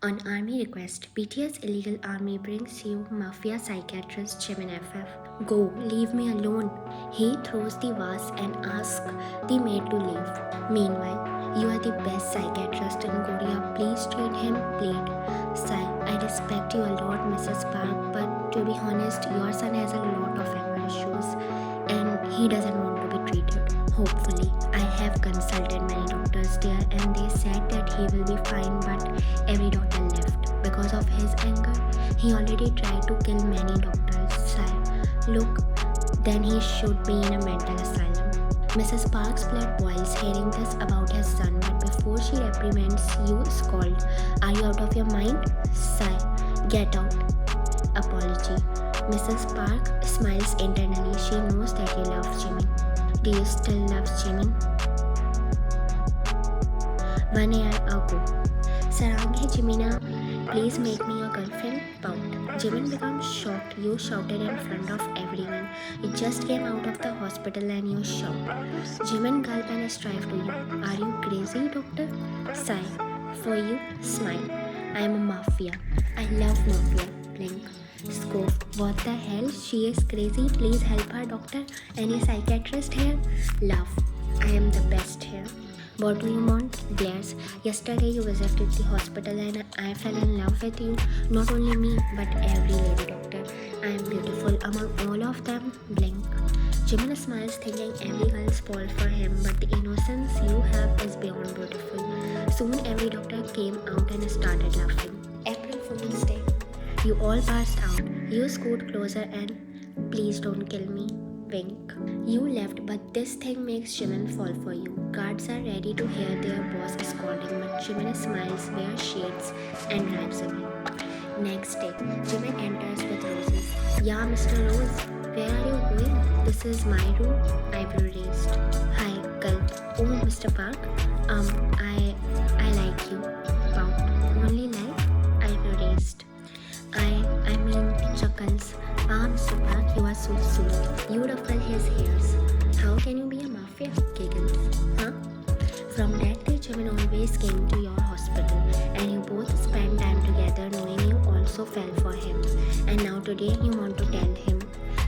On army request, BTS Illegal Army brings you Mafia Psychiatrist Jimin FF. Go, leave me alone. He throws the vase and asks the maid to leave. Meanwhile, you are the best psychiatrist in Korea. Please treat him, plead. Sigh, I respect you a lot, Mrs. Park, but to be honest, your son has a lot of anger issues and he doesn't want to be treated. Hopefully, I have consulted many doctors there and they said that he will be fine, but every doctor left because of his anger. He already tried to kill many doctors. Sigh, look, then he should be in a mental asylum. Mrs. Park's blood boils hearing this about his son, but before she reprimands you, scold. Are you out of your mind? Sigh, get out. Apology. Mrs. Park smiles internally. She knows that you love Jimin. Do you still love Jimin? 1 year ago. Saranghae Jimina, please make me your girlfriend. Pout. Jimin becomes shocked. You shouted in front of everyone. You just came out of the hospital and you shout. Jimin gulp and strive to you. Are you crazy, doctor? Sigh. For you, smile. I am a mafia. I love mafia. Blink. Scope. What the hell? She is crazy. Please help her, doctor. Any psychiatrist here? Laugh. I am the best here. What do you want? Glares. Yesterday you visited the hospital and I fell in love with you. Not only me, but every lady doctor. I am beautiful among all of them. Blink. Jimin smiles thinking every girl's fall for him, but the innocence you have is beyond beautiful. Soon every doctor came out and started laughing. April Fool's Day. You all passed out. You scoot closer and please don't kill me. Wink. You left, but this thing makes Jimin fall for you. Guards are ready to hear their boss scolding, but Jimin smiles, wears shades, and drives away. Next day, Jimin enters with roses. Yeah, Mr. Rose, where are you going? This is my room. Eyebrow raised. Hi, gulp. Oh, Mr. Park. I like you. Pout. Only like? Eyebrow raised. I mean, chuckles. Ah, Mr. Park, you are so sweet. You ruffle his hairs. How can you be a mafia? Giggles. Huh? From that day, Jimin always came to your hospital and you both spent time together knowing you also fell for him. And now today you want to tell him.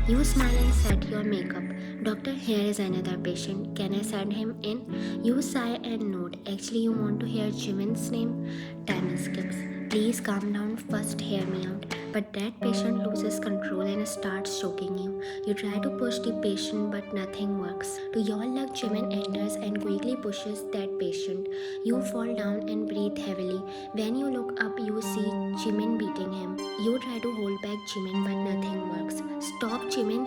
You smile and set your makeup. Doctor, here is another patient. Can I send him in? You sigh and nod. Actually, you want to hear Jimin's name? Time skips. Please calm down, first hear me out. But that patient loses control and starts choking you. You try to push the patient but nothing works. To your luck, Jimin enters and quickly pushes that patient. You fall down and breathe heavily. When you look up, you see Jimin beating him. You try to hold back Jimin but nothing works. Stop, Jimin.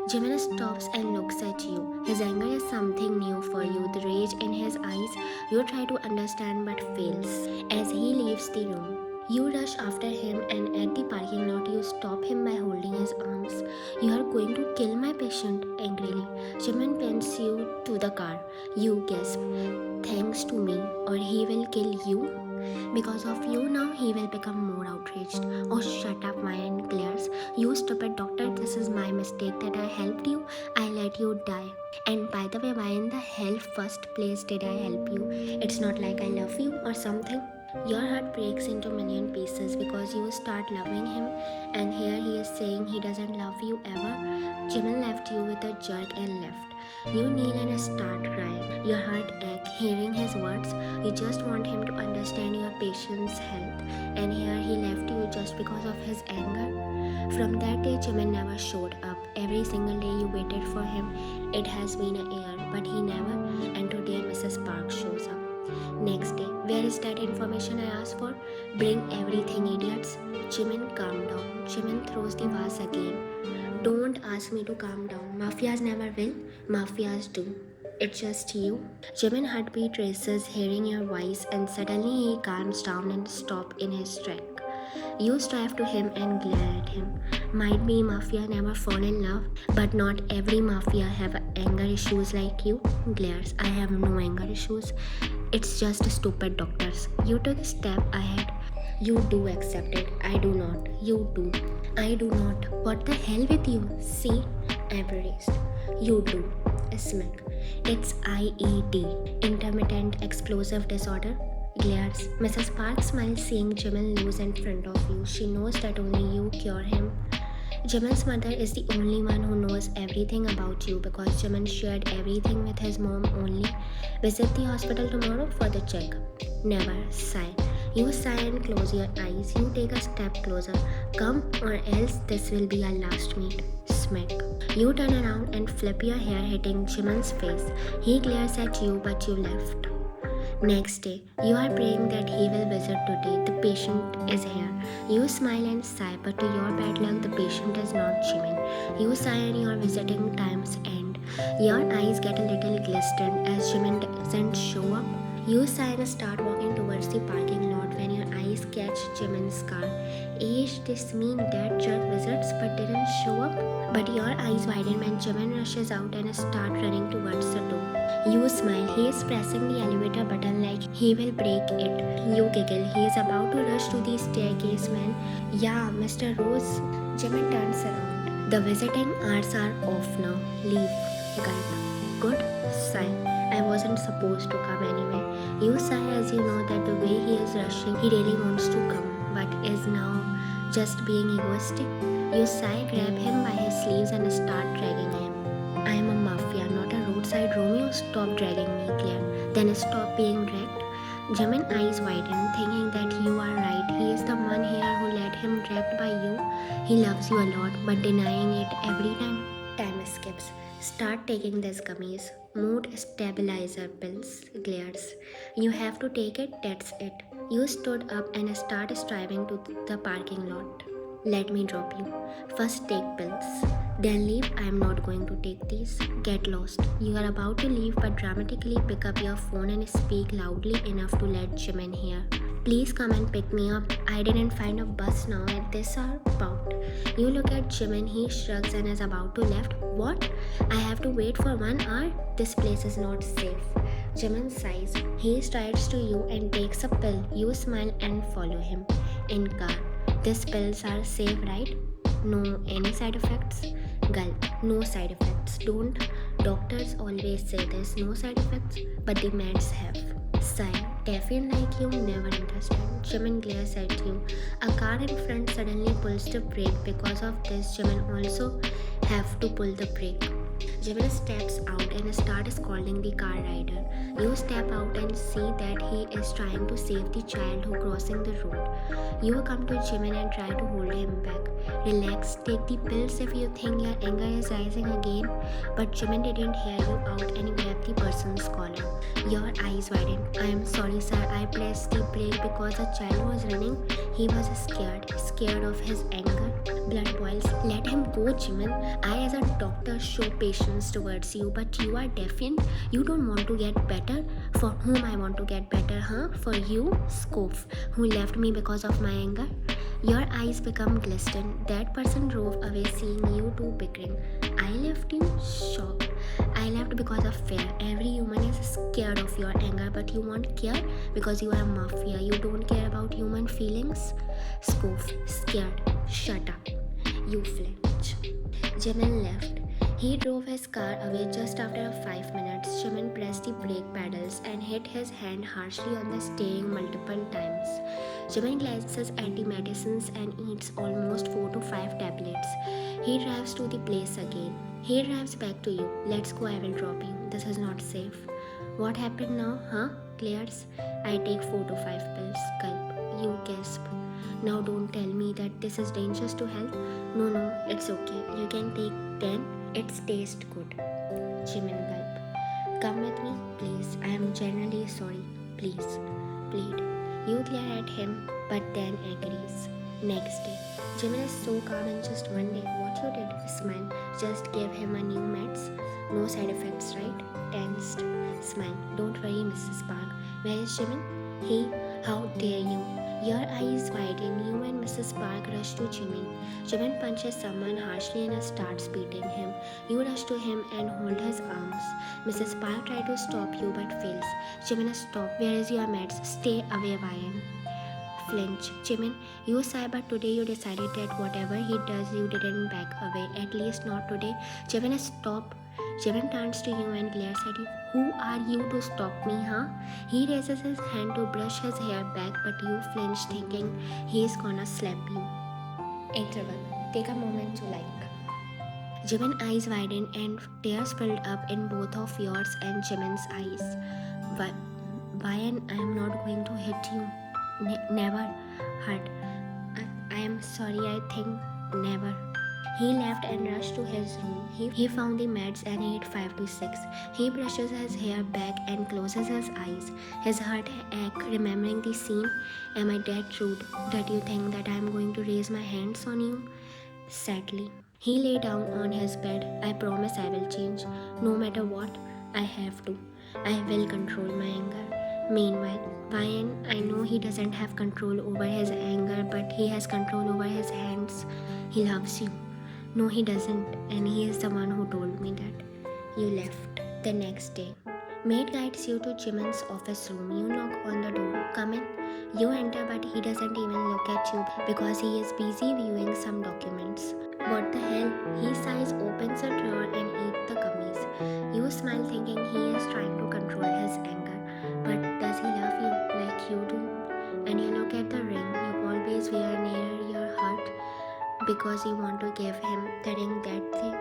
Jimin stops and looks at you. His anger is something new for you. The rage in his eyes. You try to understand but fails. As he leaves the room, you rush after him and at the parking lot you stop him by holding his arms. You are going to kill my patient, angrily. Jimin pins you to the car. You gasp. Thanks to me or he will kill you. Because of you now he will become more outraged. Oh, shut up, Mayan glares. You stupid doctor, this is my mistake that I helped you. I let you die. And by the way, why in the hell first place did I help you? It's not like I love you or something. Your heart breaks into million pieces because you start loving him and here he is saying he doesn't love you ever. Jimin left you with a jerk and left. You kneel and start crying. Your heart aches hearing his words. You just want him to understand your patient's health and here he left you just because of his anger. From that day, Jimin never showed up. Every single day you waited for him. It has been a year, but he never, and today Mrs. Park shows up. Next day, where is that information I asked for? Bring everything, idiots. Jimin, calm down. Jimin throws the vase again. Don't ask me to calm down. Mafias never will. Mafias do. It's just you. Jimin heartbeat races hearing your voice and suddenly he calms down and stops in his track. You strive to him and glare at him. Might be mafia never fall in love, but not every mafia have anger issues like you. Glares. I have no anger issues. It's just stupid doctors. You took a step ahead. You do accept it. I do not. You do. I do not. What the hell with you? See? Embarrassed. You do. Smack. It's IED. Intermittent explosive disorder. glares. Mrs. Park smiles, seeing Jimin lose in front of you. She knows that only you cure him. Jimin's mother is the only one who knows everything about you because Jimin shared everything with his mom only. Visit the hospital tomorrow for the checkup. Never sigh. You sigh and close your eyes. You take a step closer. Come or else this will be our last meet. Smack. You turn around and flip your hair, hitting Jimin's face. He glares at you, but you left. Next day, you are praying that he will visit today. The patient is here. You smile and sigh, but to your bad luck, the patient is not Jimin. You sigh and your visiting times end. Your eyes get a little glistered as Jimin doesn't show up. You sigh and start walking towards the parking lot when your eyes catch Jimin's car. This mean that jerk visits but didn't show up? But your eyes widen when Jimin rushes out and start running towards the door. You smile. He is pressing the elevator button like he will break it. You giggle. He is about to rush to the staircase when, yeah, Mr. Rose. Jimin turns around. The visiting hours are off now. Leave. Gulp. Good. Sigh. I wasn't supposed to come anyway. You sigh as you know that the way he is rushing, he really wants to come, but is now just being egoistic. You sigh, grab him by his sleeves and start dragging him. I am a mafia, not a roadside Romeo. Stop dragging me, Claire. Then stop being dragged. Jimin eyes widen, thinking that you are right. He is the one here who let him dragged by you. He loves you a lot, but denying it every time. Time skips. Start taking these gummies. Mood stabilizer pills. Glares. You have to take it, that's it. You stood up and start striving to the parking lot. Let me drop you. First take pills. Then leave. I am not going to take these. Get lost. You are about to leave but dramatically pick up your phone and speak loudly enough to let Jimin hear. Please come and pick me up. I didn't find a bus now at this hour. Pout. You look at Jimin. He shrugs and is about to left. What? I have to wait for 1 hour? This place is not safe. Jimin sighs. He strides to you and takes a pill. You smile and follow him. In car. These pills are safe, right? No, any side effects? Gulp. No side effects. Don't. Doctors always say there's no side effects, but the meds have. Sigh. Caffeine like you never understand. Jimin glares at you. A car in front suddenly pulls the brake. Because of this, Jimin also have to pull the brake. Jimin steps out and starts scolding the car rider. You step out and see that he is trying to save the child who crossing the road. You come to Jimin and try to hold him back. Relax, take the pills if you think your anger is rising again. But Jimin didn't hear you out and grabbed the person's collar. Your eyes widen. I am sorry sir, I pressed the brake because a child was running. He was scared of his anger. Blood boils. Let him go, Jimin. I as a doctor show patience towards you, but you are defiant. You don't want to get better. For whom I want to get better, huh? For you, Scoff, who left me because of my anger. Your eyes become glistening. That person drove away seeing you two bickering. I left you? Shocked. I left because of fear. Every human is scared of your anger, but you won't care because you are a mafia. You don't care about human feelings. Scoff. Scared. Shut up. You flinch. Jimin left. He drove his car away just after 5 minutes. Jimin pressed the brake pedals and hit his hand harshly on the steering multiple times. Jimin glances at the medicines and eats almost 4 to 5 tablets. He drives to the place again. He drives back to you. Let's go, I will drop you. This is not safe. What happened now, huh? Glares. I take 4 to 5 pills. Gulp. You gasp. Now don't tell me that this is dangerous to health. No, it's okay. You can take 10. It tastes good. Jimin gulp. Come with me, please. I am genuinely sorry. Please. Plead. You glare at him, but then agrees. Next day. Jimin is so calm in just one day. What you did? Smile. Just give him a new meds. No side effects, right? Tensed. Smile. Don't worry, Mrs. Park. Where is Jimin? How dare you? Your eyes widen. You and Mrs. Park rush to Jimin. Jimin punches someone harshly and starts beating him. You rush to him and hold his arms. Mrs. Park tries to stop you but fails. Jimin, stop. Where is your meds? Stay away, Ryan. Flinch. Jimin, you sigh, but today you decided that whatever he does, you didn't back away. At least not today. Jimin, stop. Jimin turns to you and glares at you. Who are you to stop me, huh? He raises his hand to brush his hair back, but you flinch thinking he's gonna slap you. Interval. Take a moment to like. Jimin's eyes widen and tears filled up in both of yours and Jimin's eyes. Why and I am not going to hit you. Never. Hurt. I am sorry, I think never. He left and rushed to his room. He found the meds and ate 5 to 6. He brushes his hair back and closes his eyes. His heart aches remembering the scene. Am I that rude that you think that I am going to raise my hands on you? Sadly. He lay down on his bed. I promise I will change. No matter what, I have to. I will control my anger. Meanwhile, Ryan, I know he doesn't have control over his anger, but he has control over his hands. He loves you. No, he doesn't, and he is the one who told me that. You left the next day. Maid guides you to Jimin's office room. You knock on the door. Come in. You enter, but he doesn't even look at you because he is busy viewing some documents. What the hell? He sighs, opens a drawer, and eats the gummies. You smile, thinking he is trying to control his anger. But does he love you like you do? And you look at the ring you always wear near your heart because you want to give him the ring that day.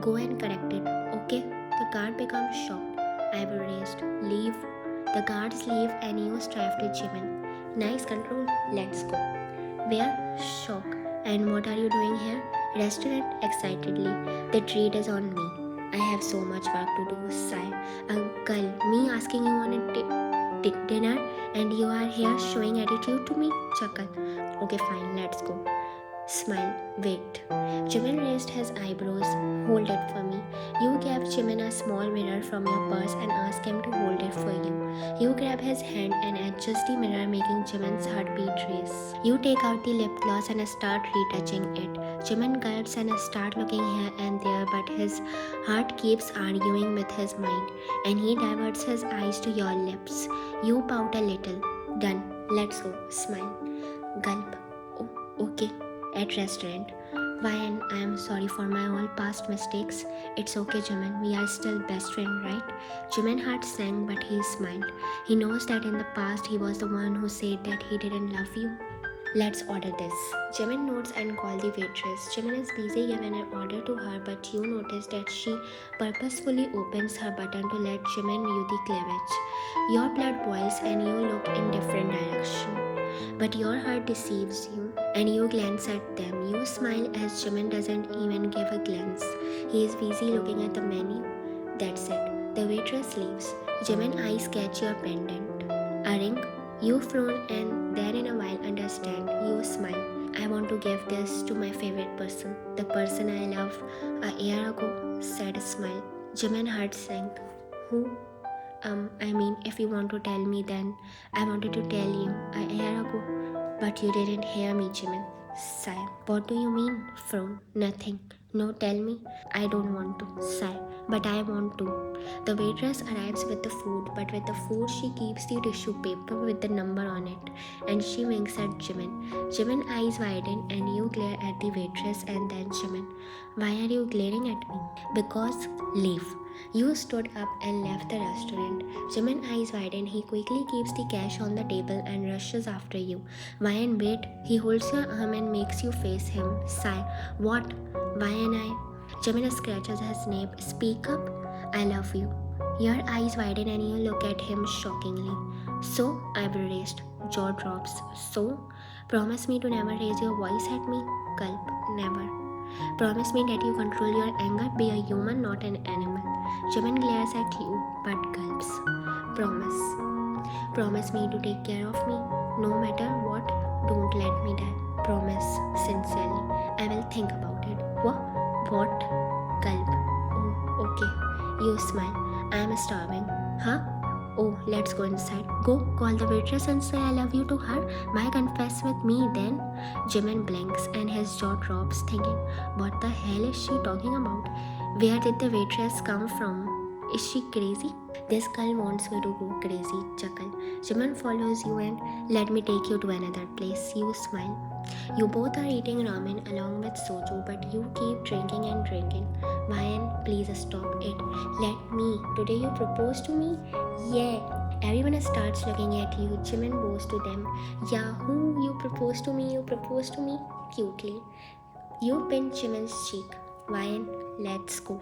Go and correct it, okay? The guard becomes shocked. I've erased. Leave. The guards leave and you strive to Jimin. Nice control. Let's go. Where? Shock. And what are you doing here? Restaurant excitedly. The treat is on me. I have so much work to do. Sigh. Uncle, me asking you on a dinner and you are here showing attitude to me? Chuckle. Okay, fine, let's go. Smile. Wait. Jimin raised his eyebrows. Hold it for me. You gave Jimin a small mirror from your purse and asked him to hold it for you. You grab his hand and adjust the mirror, making Jimin's heartbeat race. You take out the lip gloss and start retouching it. Jimin gulps and start looking here and there, but his heart keeps arguing with his mind, and he diverts his eyes to your lips. You pout a little. Done. Let's go. Smile. Gulp. Oh, okay. At restaurant. Ryan, I am sorry for my all past mistakes. It's okay, Jimin. We are still best friends, right? Jimin's heart sank, but he smiled. He knows that in the past he was the one who said that he didn't love you. Let's order this. Jimin nods and calls the waitress. Jimin is busy giving an order to her, but you notice that she purposefully opens her button to let Jimin view the cleavage. Your blood boils and you look in different direction. But your heart deceives you, and you glance at them. You smile as Jimin doesn't even give a glance. He is busy looking at the menu. That's it. The waitress leaves. Jimin's eyes catch your pendant. A ring? You frown and then in a while understand. You smile. I want to give this to my favorite person. The person I love a year ago. Said a smile. Jimin's heart sank. Who? If you want to tell me, then I wanted to tell you a year ago, but you didn't hear me, Jimin. Sigh. What do you mean? Frown. Nothing. No, tell me. I don't want to. Sigh. But I want to. The waitress arrives with the food, but with the food she keeps the tissue paper with the number on it, and she winks at Jimin. Jimin's eyes widen and you glare at the waitress and then Jimin. Why are you glaring at me? Because leave. You stood up and left the restaurant. Jimin's eyes widen. He quickly keeps the cash on the table and rushes after you. Why and wait? He holds your arm and makes you face him. Sigh. What? Why and I? Jimin scratches his nape. Speak up. I love you. Your eyes widen and you look at him shockingly. So? I've erased. Jaw drops. So? Promise me to never raise your voice at me. Gulp. Never. Promise me that you control your anger, be a human, not an animal. Jimin glares at you, but gulps. Promise. Promise me to take care of me, no matter what. Don't let me die. Promise, sincerely. I will think about it. What? Gulp. Oh, okay. You smile. I am starving. Huh? Oh, let's go inside. Go, call the waitress and say I love you to her. Why confess with me then? Jimin blinks and his jaw drops, thinking, what the hell is she talking about? Where did the waitress come from? Is she crazy? This girl wants me to go crazy, chuckle. Jimin follows you and let me take you to another place. You smile. You both are eating ramen along with soju, but you keep drinking and drinking. Ryan, please stop it. Let me. Today you propose to me? Yeah. Everyone starts looking at you. Jimin bows to them. Yahoo, you propose to me, you propose to me. Cutely. You pinch Jimin's cheek. Ryan, let's go.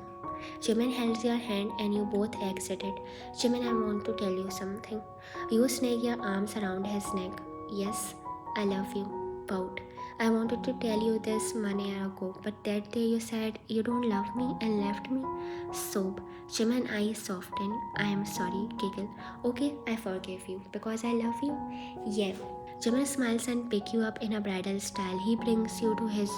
Jimin holds your hand and you both exited. Jimin, I want to tell you something. You snake your arms around his neck. Yes, I love you. Pout. I wanted to tell you this one year ago, but that day you said you don't love me and left me. Sob. Jimin eyes soften. I am sorry, giggle. Okay, I forgive you because I love you. Yeah. Jimin smiles and picks you up in a bridal style. He brings you to his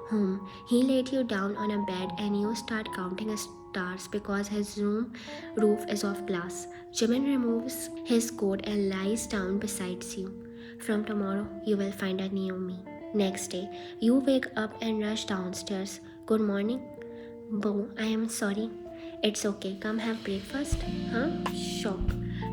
home. He laid you down on a bed and you start counting stars because his room roof is of glass. Jimin removes his coat and lies down beside you. From tomorrow, you will find a new me. Next day, you wake up and rush downstairs. Good morning. Bo, I am sorry. It's okay, come have breakfast. Huh? Shock.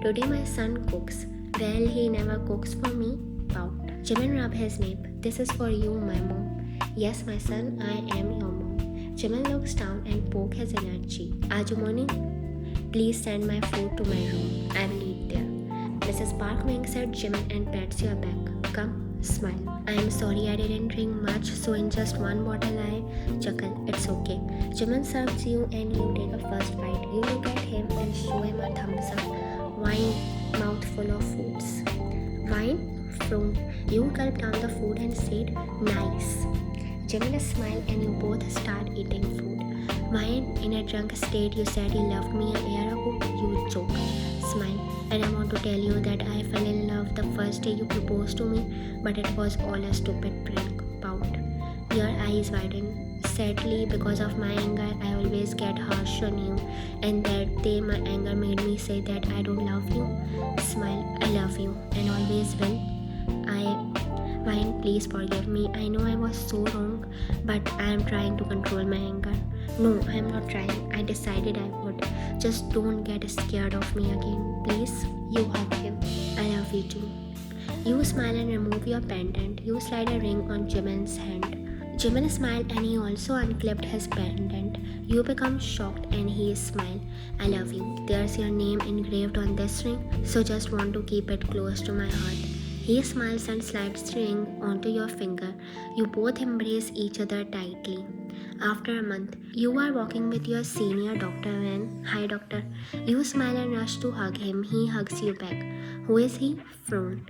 Today my son cooks. Well, he never cooks for me. Pout. Jimin rub his nape. This is for you, my mom. Yes, my son, I am your mom. Jimin looks down and poke his inner cheek. Aaju morning? Please send my food to my room. I will eat there. Mrs. Park winks at Jimin and pats your back. Come, smile. I am sorry I didn't drink much, so in just one bottle I chuckle. It's okay. Jimin serves you and you take a first bite. You look at him and show him a thumbs up. Wine, mouthful of foods. Wine? Frown. You gulp down the food and said, nice. Jimin smiled and you both start eating food. Wine, in a drunk state, you said you loved me a year ago. You joke. Smile. And I want to tell you that I fell in love the first day you proposed to me, but it was all a stupid prank. Pout. Your eyes widen. Sadly, because of my anger, I always get harsh on you, and that day my anger made me say that I don't love you. Smile. I love you and always will. Wine, please forgive me. I know I was so wrong, but I am trying to control my anger. No, I am not trying. I decided I would. Just don't get scared of me again, please. You hug him. I love you too. You smile and remove your pendant. You slide a ring on Jimin's hand. Jimin smiled and he also unclipped his pendant. You become shocked and he smiled. I love you. There's your name engraved on this ring, so just want to keep it close to my heart. He smiles and slides the ring onto your finger. You both embrace each other tightly. After a month, you are walking with your senior doctor when, hi doctor. You smile and rush to hug him. He hugs you back. Who is he? Frown.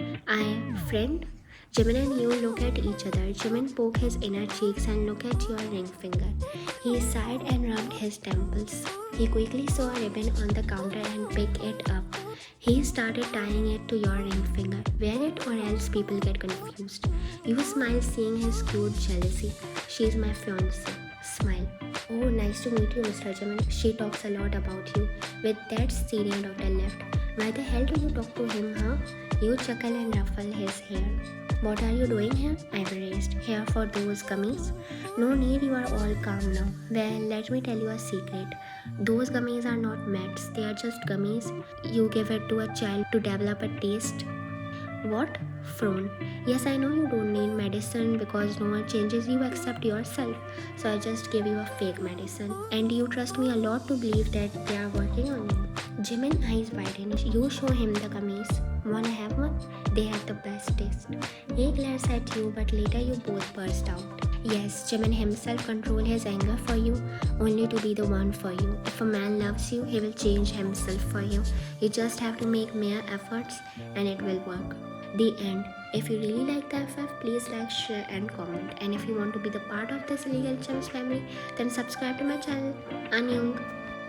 Friend? Jimin and you look at each other. Jimin poked his inner cheeks and looked at your ring finger. He sighed and rubbed his temples. He quickly saw a ribbon on the counter and picked it up. He started tying it to your ring finger. Wear it or else people get confused. You smile seeing his cute jealousy. She's my fiancée. Smile. Oh, nice to meet you, Mr. Jimin. She talks a lot about you. With that senior doctor left. Why the hell do you talk to him, huh? You chuckle and ruffle his hair. What are you doing here? I raised. Here for those gummies? No need, you are all calm now. Well, let me tell you a secret. Those gummies are not meds, they are just gummies. You give it to a child to develop a taste. What? Frown. Yes, I know you don't need medicine because no one changes you except yourself. So I just give you a fake medicine. And you trust me a lot to believe that they are working on you. Jimin eyes widen. You show him the gummies. Wanna have one? They have the best taste. He glares at you, but later you both burst out. Yes, Jimin himself control his anger for you, only to be the one for you. If a man loves you, he will change himself for you. You just have to make mere efforts and it will work. The end. If you really like the FF, please like, share and comment. And if you want to be the part of this illegal chims family, then subscribe to my channel. Annyeong.